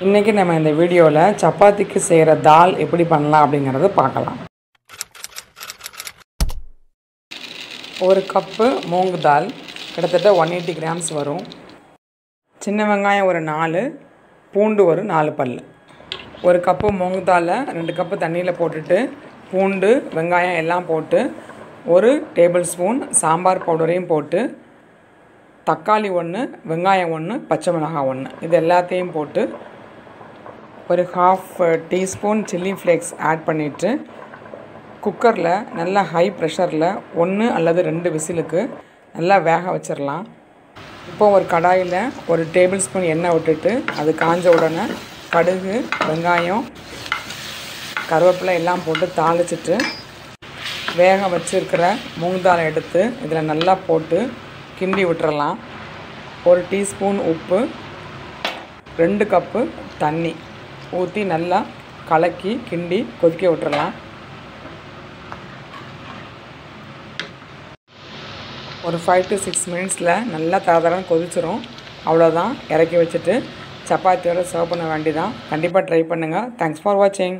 இன்றைக்கி நம்ம இந்த வீடியோவில் சப்பாத்திக்கு செய்கிற தால் எப்படி பண்ணலாம் அப்படிங்கிறத பார்க்கலாம். ஒரு கப்பு மூங்கு தால் கிட்டத்தட்ட 180 கிராம்ஸ் வரும். சின்ன வெங்காயம் ஒரு 4, பூண்டு ஒரு 4 பல். ஒரு கப்பு மூங்கு தாலை 2 கப்பு தண்ணியில் போட்டுட்டு பூண்டு வெங்காயம் எல்லாம் போட்டு 1 டேபிள் ஸ்பூன் சாம்பார் பவுடரையும் போட்டு தக்காளி 1, வெங்காயம் 1, பச்சை மிளகாய் 1 இது எல்லாத்தையும் போட்டு ஒரு 1/2 டீஸ்பூன் சில்லி ஃப்ளேக்ஸ் ஆட் பண்ணிவிட்டு குக்கரில் நல்லா ஹை ப்ரெஷரில் 1 அல்லது 2 விசிலுக்கு நல்லா வேக வச்சிடலாம். இப்போ ஒரு கடாயில் 1 டேபிள் ஸ்பூன் எண்ணெய் விட்டுட்டு அது காஞ்ச உடனே கடுகு வெங்காயம் கருவேப்பிலை எல்லாம் போட்டு தாளிச்சிட்டு வேக வச்சுருக்கிற மூங்கு தாலை எடுத்து இதில் நல்லா போட்டு கிண்டி விட்டுறலாம். 1 டீஸ்பூன் உப்பு 2 கப்பு தண்ணி ஊற்றி நல்லா கலக்கி கிண்டி கொதிக்க விட்டுறலாம். ஒரு 5 to 6 மினிட்ஸில் நல்லா தரதரன்னு கொதிச்சிரும். அவ்வளோதான், இறக்கி வச்சுட்டு சப்பாத்தியோடு சர்வ் பண்ண வேண்டியதான். கண்டிப்பாக ட்ரை பண்ணுங்கள். தேங்க்ஸ் ஃபார் வாட்சிங்.